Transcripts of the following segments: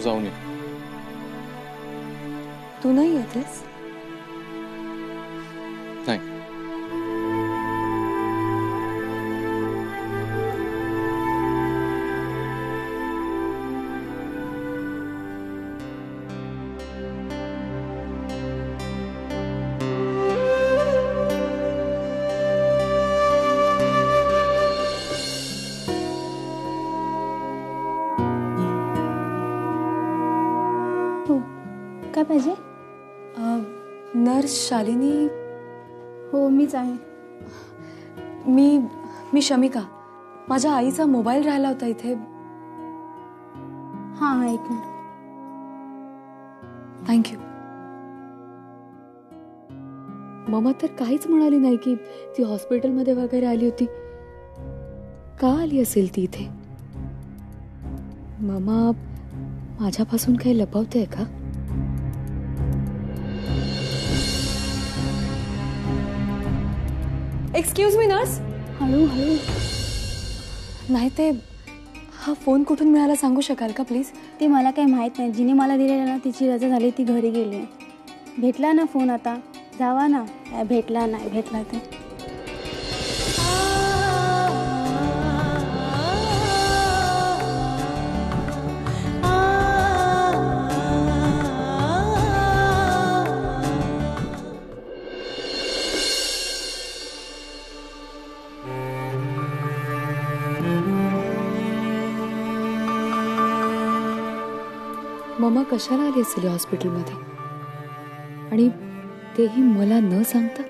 जाऊन ये. तू नाही येतेस? नाही. काय पाहिजे? नर्स शालिनी. हो मीच आहे. मी शमिका. माझ्या आईचा मोबाईल राहिला होता इथे. हां हां, एक मिनिट. थँक्यू. ममा तर काहीच म्हणाली नाही की ती हॉस्पिटलमध्ये वगैरे आली होती. का आली असेल ती इथे? ममा माझ्यापासून काही लपवते का? Excuse me nurse. हळू हळू. नाही ते हा फोन कुठून मिळाला सांगू शकाल का प्लीज? ते मला काही माहीत नाही. जिने मला दिलेला ना तिची रजा झाली, ती घरी गेली. भेटला ना फोन आता? जावा ना. भेटला नाही भेटला ते. ममा कशाला आली असेल हॉस्पिटलमध्ये आणि तेही मला न सांगता?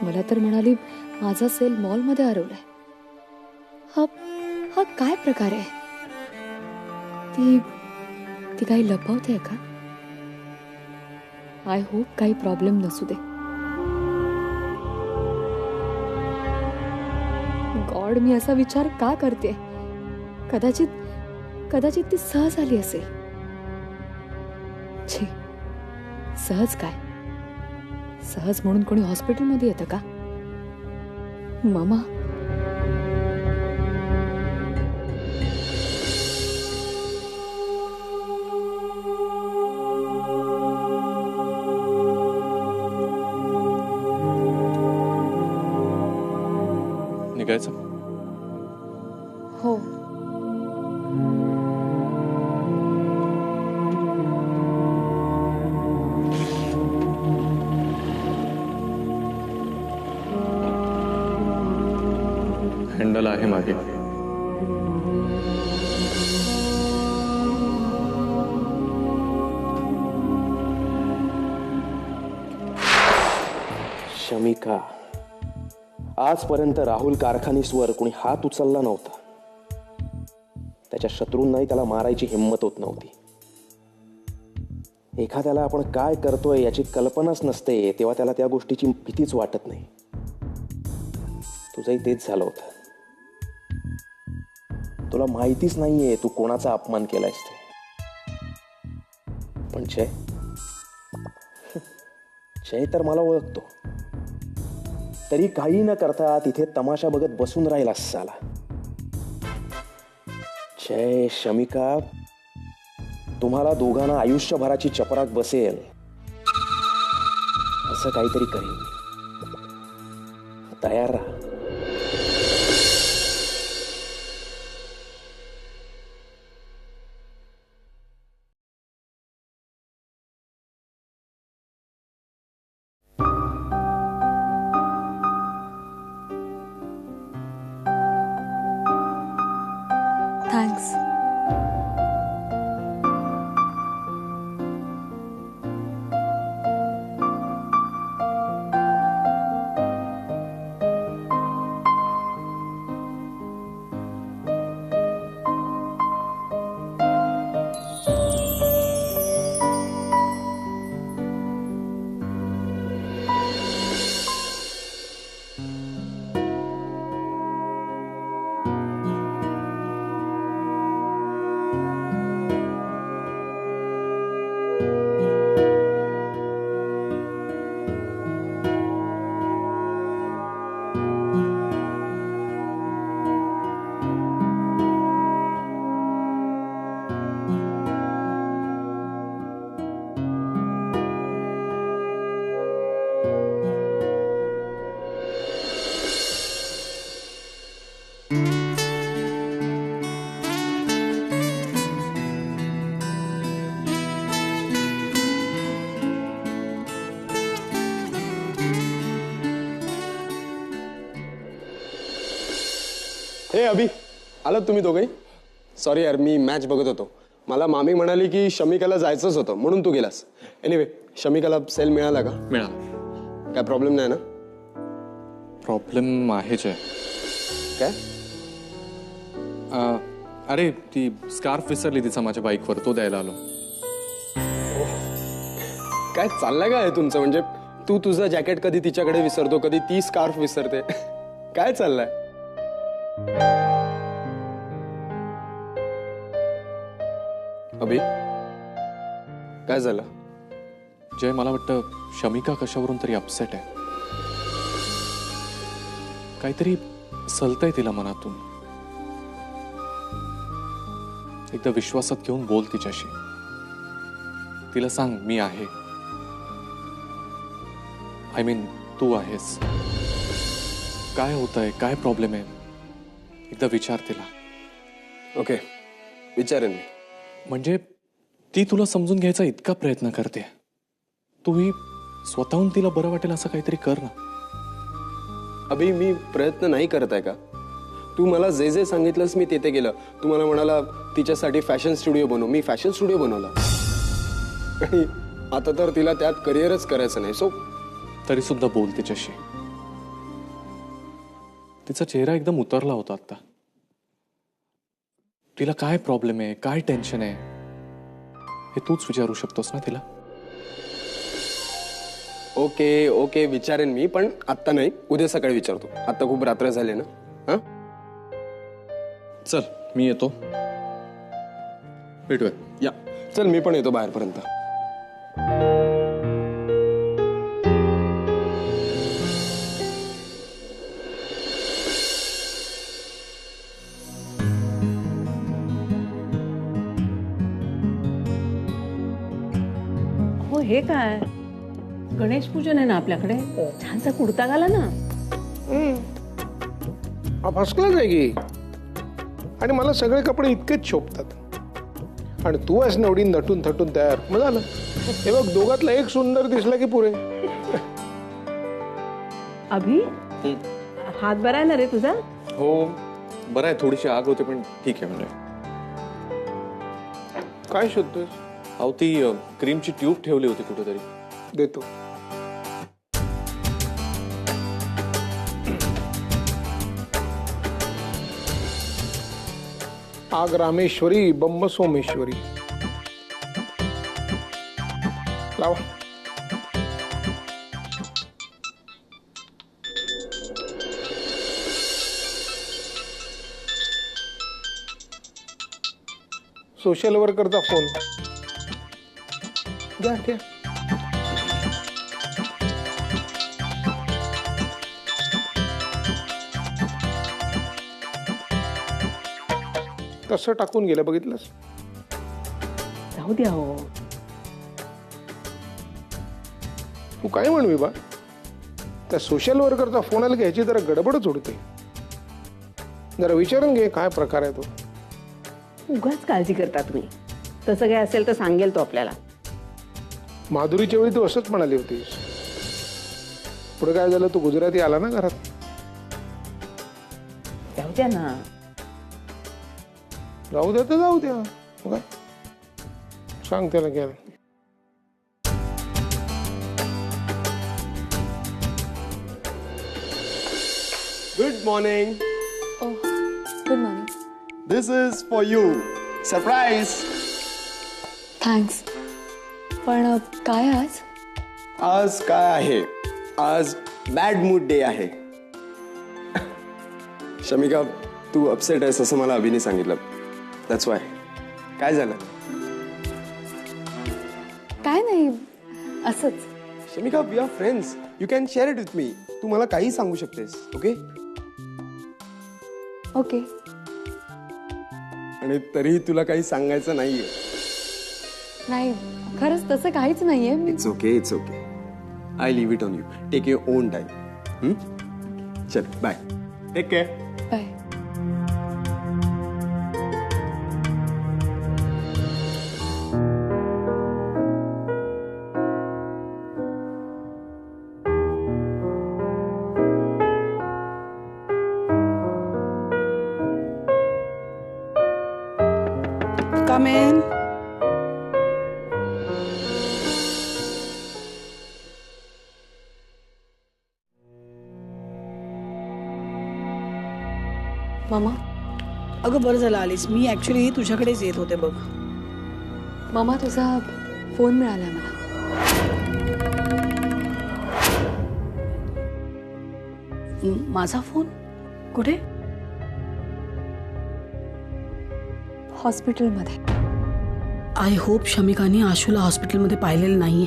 मला तर म्हणाली माझा सेल मॉलमध्ये हरवलाय. हा काय प्रकार आहे? ती काही लपवते का? आय होप काही प्रॉब्लेम नसू दे. गॉड, मी असा विचार का करते? कदाचित ती सहज आली असेल. छी, सहज काय? सहज म्हणून कोणी हॉस्पिटलमध्ये येतं का? मामा, निघायचं? हो. हँडल आहे मागे. शमिका, आजपर्यंत राहुल कारखानीसवर कोणी हात उचलला नव्हता. त्याच्या शत्रूंनाही त्याला मारायची हिंमत होत नव्हती. एखाद्याला आपण काय करतोय याची कल्पनाच नसते तेव्हा त्याला त्या गोष्टीची भीतीच वाटत नाही. तुझंही तेच झालं होतं. तुला माहितीच नाहीये तू कोणाचा अपमान केलायस ते. पण जय तर मला ओळखतो. तरी काही न करता तिथे तमाशा बघत बसून राहिला साला. जय, शमिका, तुम्हाला दोघांना आयुष्यभराची चपराक बसेल असं काहीतरी करीन. तयार राहा. थँक्स. ए अभि, आलात तुम्ही दोघे? सॉरी यार, मी मॅच बघत होतो. मला मामी म्हणाली की शमिकाला जायचंच होतं म्हणून तू गेलास. एनिवे, शमिकाला सेल मिळाला का? मिळाला. काय प्रॉब्लेम नाही ना? प्रॉब्लेम आहेच आहे. काय? अरे ती स्कार्फ विसरली तिचा माझ्या बाईकवर, तो द्यायला आलो. काय चाललंय काय तुमचं? म्हणजे तू तुझं जॅकेट कधी तिच्याकडे विसरतो, कधी ती स्कार्फ विसरते. काय चाललंय? अभि, काय झालं? जय, मला वाटतं शमिका कशावरून तरी अपसेट आहे. काहीतरी सलतंय तिला मनातून. एकदा विश्वासात घेऊन बोल तिच्याशी. तिला सांग मी आहे. आय मीन तू आहेस. काय होतंय, काय प्रॉब्लेम आहे, एकदा विचार तिला. ओके, विचारेन मी. म्हणजे ती तुला समजून घ्यायचा इतका प्रयत्न करते, तूही स्वतःहून तिला बरं वाटेल असं काहीतरी कर ना. अभि, मी प्रयत्न नाही करत आहे का? तू मला जे जे सांगितलंस मी तेथे गेलं. तू मला म्हणाला तिच्यासाठी फॅशन स्टुडिओ बनव. मी फॅशन स्टुडिओ बनवला. आणि आता तर तिला त्यात करिअरच करायचं नाही. सो तरी सुद्धा बोल तिच्याशी. तिचा चेहरा एकदम उतरला होता आता. तिला काय प्रॉब्लेम आहे, काय टेन्शन आहे, हे तूच विचारू शकतोस ना तिला. ओके ओके, विचारेन मी, पण आत्ता नाही, उद्या सकाळी विचारतो. आता खूप रात्र झाले ना. हा, चल मी येतो, भेटूया. या, चल मी पण येतो बाहेरपर्यंत. हो, हे काय? गणेश पूजन आहे ना आपल्याकडे. छानसा कुर्ता घाला ना. फर्स्ट क्लास आहे की. आणि मला सगळे कपडे इतकेच शोभतात. आणि तू आहेस नवडी नटून थटून तयार, मग झालं. हे बघ, दोघातला एक सुंदर दिसला की पुरे. अभि, हात बरा आहे ना रे तुझा? हो बरं आहे, थोडीशी आग होते पण ठीक आहे. म्हणजे काय शोधतोस? अहो ती क्रीमची ट्यूब ठेवली होती कुठेतरी. देतो. आग रामेश्वरी बंब सोमेश्वरी. लावा. सोशल वर्करचा फोन द्या. ठेव. कसं टाकून गेलं बघितलंस? जाऊ द्या हो. तू काय म्हणवी बा? त्या सोशल वर्करचा फोन आला की ह्याची जरा गडबडच उडते. जरा विचारून घे काय प्रकार आहे तो. उगाच काळजी करता तुम्ही. तसं काय असेल तर सांगेल तो आपल्याला. माधुरीच्या वेळी तू असंच म्हणाली होतीस. पुढे काय झालं? तू गुजराती आला ना घरात. जाऊ द्या ना. जाऊ द्या तर जाऊ द्या. मग काय सांग त्याला घ्यायला. Good morning. Oh, good morning. This is for you. Surprise. Thanks. पण काय आज? आज काय आहे? आज बॅड मूड डे आहे. शमिका, तू अपसेट आहेस असं मला अभिने सांगितलं. That's why. काय झालं? काय नाही, असंच. Shamika, we are friends. You can share it with me. तू मला काही सांगू शकतेस. ओके? ओके. आणि तरीही तुला काही सांगायचं नाहीये. नाही, खरंच तसं काहीच नाहीये. It's okay, it's okay. I leave it on you. Take your own time. चल, bye. Take care. Bye. Come in. मामा अगं बरं झालं आलीस. मी ऍक्च्युली तुझ्याकडेच येत होते बघ. मामा तुझा फोन मिळालाय मला. माझा फोन कुठे? हॉस्पिटलमध्ये. आय होप शमिकाने आशूला हॉस्पिटलमध्ये पाहिलेलं नाहीये.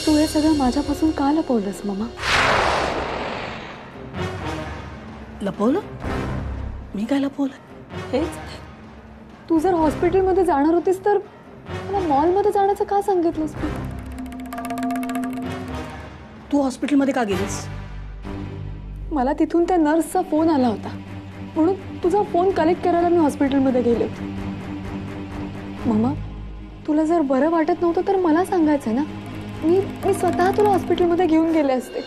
तू हे सगळं माझ्यापासून का लपवलंस मामा? लपवलं? मी काय लपवलं? हेच तू जर हॉस्पिटलमध्ये जाणार होतीस तर मला मॉलमध्ये जाण्याचं का सांगितलंस तू? तू हॉस्पिटलमध्ये का गेलीस? मला तिथून त्या नर्सचा फोन आला होता म्हणून तुझा फोन कलेक्ट करायला मी हॉस्पिटलमध्ये गेले होते. मामा तुला जर बरं वाटत नव्हतं तर मला सांगायचं ना. मी स्वतः तुला हॉस्पिटलमध्ये घेऊन गेले असते.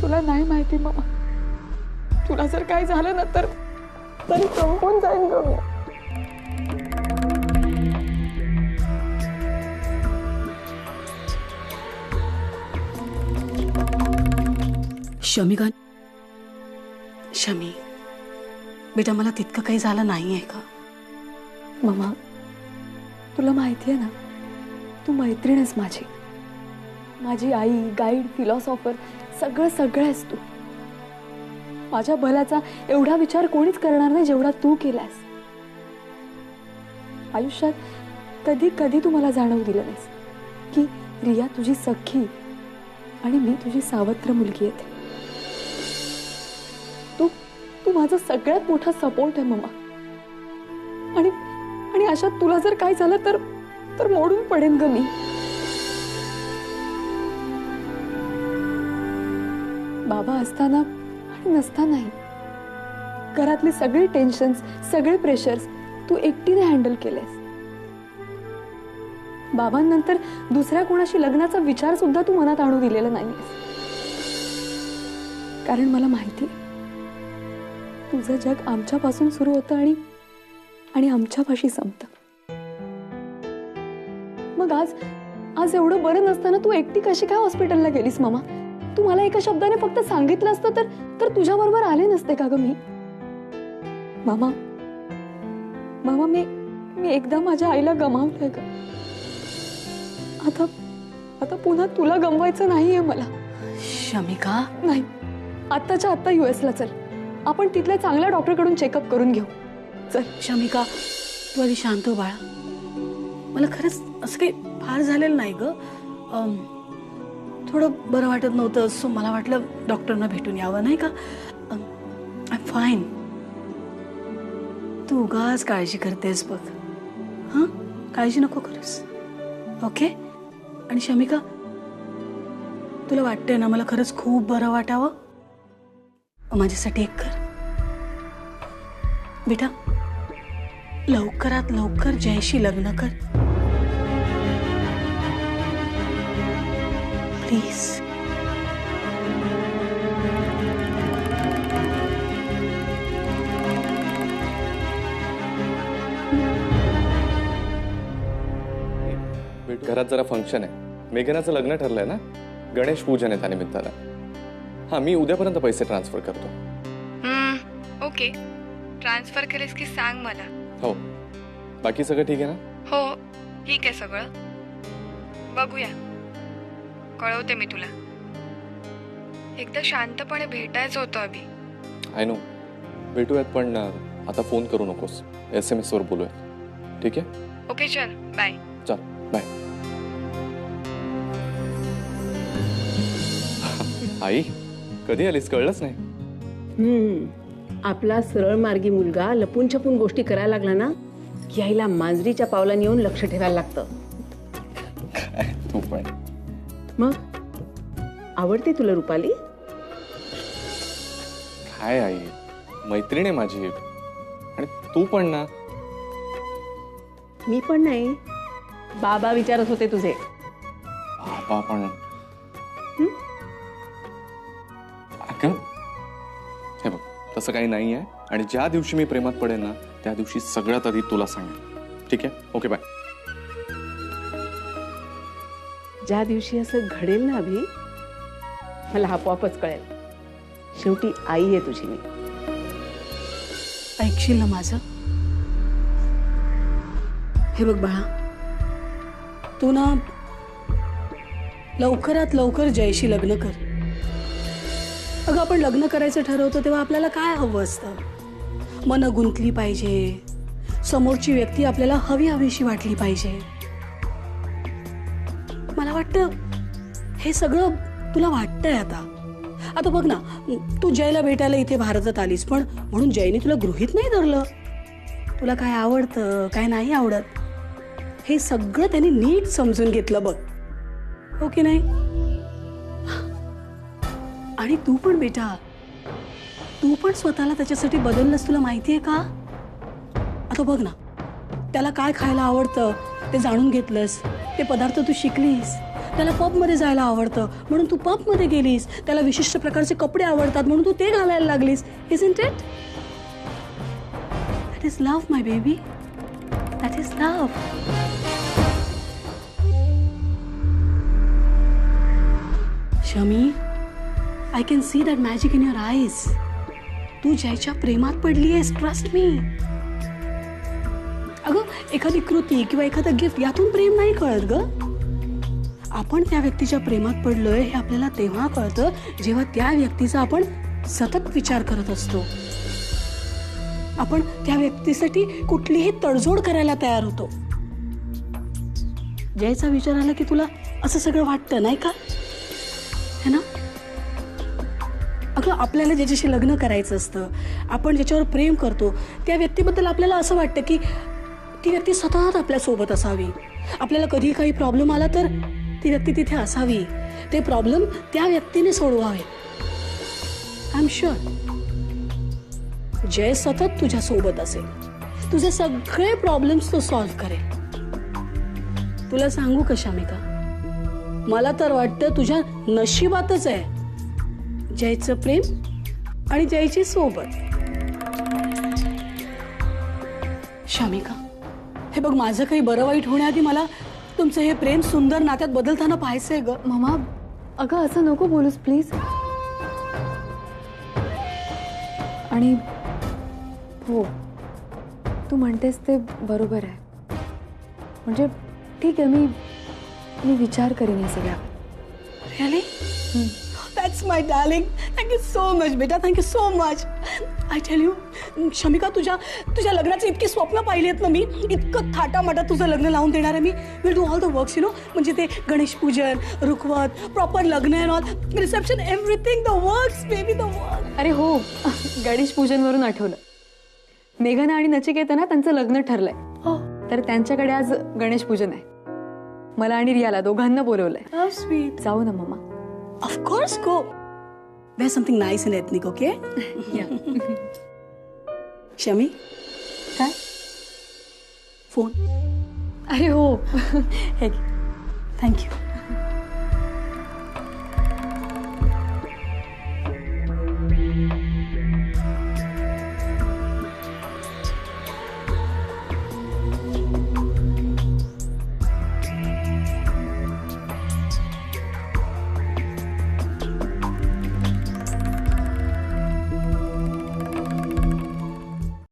तुला नाही माहिती मामा, तुला जर काही झालं ना तर संपून जाईन ग मी. शमिका, शमी बेटा मला तितकं काही झालं नाहीये का? मामा तुला माहिती आहे ना, तू मैत्रीण आहेस माझी. माझी आई, गाईड, फिलॉसॉफर, सगळं आहेस तू. माझ्या भल्याचा एवढा विचार कोणीच करणार नाही जेवढा तू केलास. आयुष्यात कधी कधी तू मला जाणवू दिलं नाहीस की रिया तुझी सख्खी आणि मी तुझी सावत्र मुलगी आहे. तू माझा सगळ्यात मोठा सपोर्ट आहे मामा. आणि अशात तुला जर काय झालं तर मोडून पडेन ग मी. बाबा असताना आणि नसतानाही घरातली सगळी टेन्शन्स, सगळे प्रेशर्स तू एकटीने हँडल केलेस. बाबांनंतर दुसऱ्या कोणाशी लग्नाचा विचार सुद्धा तू मनात आणू दिलेला नाहीस. कारण मला माहिती तुझं जग आमच्यापासून सुरू होतं आणि आमच्यापाशी संपतं. मग आज एवढं बरं नसताना तू एकटी कशी काय हॉस्पिटलला गेलीस मामा? तू मला एका शब्दाने फक्त सांगितलं असतं तर तुझ्या बरोबर आले नसते का ग मी? मामा मी एकदा माझ्या आईला गमावलंय ग. आता पुन्हा तुला गमवायचं नाहीये मला. शमिका नाही, आत्ताच्या आत्ता US ला चल. आपण तिथल्या चांगल्या डॉक्टरकडून चेकअप करून घेऊ. चल. शमिका तू आधी शांत हो बाळा. मला खरंच असं काही फार झालेलं नाही ग. थोडं बरं वाटत नव्हतं सो मला वाटलं डॉक्टरना भेटून यावं नाही का. I am fine. तू उगाच काळजी करतेस बघ. हां काळजी नको करूस. ओके. आणि शमिका तुला वाटतंय ना मला खरंच खूप बरं वाटावं. माझ्यासाठी एक कर बेटा. लवकरात लवकर जयशी लग्न कर प्लीज. घरात जरा फंक्शन आहे. मेघनाचं लग्न ठरलंय ना, गणेश पूजन आहे त्यानिमित्तानं. हा मी उद्यापर्यंत पैसे ट्रान्सफर करतो. ओके. ट्रान्सफर केलेस की सांग मला. हो. बाकी सगळं ठीक आहे ना? हो ठीक आहे सगळं. बघूया, कळवते मी तुला. एकदा शांतपणे भेटायचं होतं अभि. I know. भेटूयात पण आता फोन करू नकोस. SMS वर बोलूयात. ठीक आहे? ओके चल बाय. चल बाय. आई कधी आलीस कळलंच नाही. आपला सरळ मार्गी मुलगा लपून छपून गोष्टी करायला लागला ना की आईला मांजरीच्या पावलाने येऊन लक्ष ठेवायला लागतं. काय तू पण. मग आवडते तुला रुपाली? काय आई, मैत्रीण आहे माझी. आणि तू पण ना. मी पण नाही, बाबा विचारत होते तुझे. बाबा पण. अगं तसं काही नाही आहे. आणि ज्या दिवशी मी प्रेमात पडेल ना त्या दिवशी सगळ्यात आधी तुला सांगेन. ठीक आहे? Okay bye. ज्या दिवशी असं घडेल ना अभि, मला आपोआपच कळेल शेवटी आई आहे तुझी मी. ऐकशील ना माझं? हे बघ बाळा, तू ना लवकरात लवकर जयशी लग्न कर. अगं आपण लग्न करायचं ठरवतो तेव्हा आपल्याला काय हवं असतं? मन गुंतली पाहिजे, समोरची व्यक्ती आपल्याला हवी हवीशी वाटली पाहिजे. मला वाटतं हे सगळं तुला वाटतंय आता. आता बघ ना, तू जयला भेटायला इथे भारतात आलीस, पण म्हणून जयने तुला गृहीत नाही धरलं. तुला काय आवडतं काय नाही आवडत हे सगळं त्यांनी नीट समजून घेतलं बघ, हो की नाही? आणि तू पण बेटा, तू पण स्वतःला त्याच्यासाठी बदललंस, तुला माहितीये का? आता बघ ना, त्याला काय खायला आवडतं ते जाणून घेतलंस, ते पदार्थ तू शिकलीस. त्याला पबमध्ये जायला आवडतं म्हणून तू पबमध्ये गेलीस. त्याला विशिष्ट प्रकारचे कपडे आवडतात म्हणून तू ते घालायला लागलीस. Isn't it? That is love, my baby. That is love. Shami, I can see that magic in your eyes. तू जयच्या प्रेमात पडली आहेस, ट्रस्ट मी. अगं एखादी कृती किंवा एखादं गिफ्ट यातून प्रेम नाही कळत ग. आपण त्या व्यक्तीच्या प्रेमात पडलोय हे आपल्याला तेव्हा कळतं जेव्हा त्या व्यक्तीचा आपण सतत विचार करत असतो. आपण त्या व्यक्तीसाठी कुठलीही तडजोड करायला तयार होतो. जयचा विचार आला की तुला असं सगळं वाटतं नाही का? है ना? अगं आपल्याला ज्याच्याशी लग्न करायचं असतं, आपण ज्याच्यावर प्रेम करतो त्या व्यक्तीबद्दल आपल्याला असं वाटतं की ती व्यक्ती सतत आपल्या सोबत असावी. आपल्याला कधी काही प्रॉब्लेम आला तर ती व्यक्ती तिथे असावी. ते प्रॉब्लेम त्या व्यक्तीने सोडवावे. आय एम शुअर जय सतत तुझ्या सोबत असेल. तुझे सगळे प्रॉब्लेम्स तो सॉल्व्ह करेल. तुला सांगू का शमिका, मला तर वाटतं तुझ्या नशिबातच आहे जयचं प्रेम आणि जयची सोबत. शमिका, हे बघ, माझं काही बरं वाईट होण्याआधी मला तुमचं हे प्रेम सुंदर नात्यात बदलताना पाहायचंय ग. मामा, अगं असं नको बोलूस प्लीज. आणि हो, तू म्हणतेस ते बरोबर आहे. म्हणजे ठीक आहे, मी विचार करीन या सगळ्या. Really? That's my darling. Thank you so much बेटा, thank you so much. I tell you Shamika, तुझ्या लग्नाचे इतके स्वप्न पाहिले आहेत ना मी. इतकं थाटामाटात तुझं लग्न लावून देणार आहे मी. Will do all the works, you know. म्हणजे ते गणेश पूजन, रुखवत, प्रॉपर लग्न and all, reception, everything, the works baby, the work. अरे हो, गणेश पूजनवरून आठवलं. मेघना आणि नचिकेतना त्यांचं लग्न ठरलंय. हो, तर त्यांच्याकडे आज गणेश पूजन आहे. मला आणि रियाला दोघांना बोलवलंय. How sweet. जाऊ ना mamma? Of course, go. Wear something nice and ethnic, okay? Yeah. Shami, काय? फोन. अरे हो, हे थँक्यू.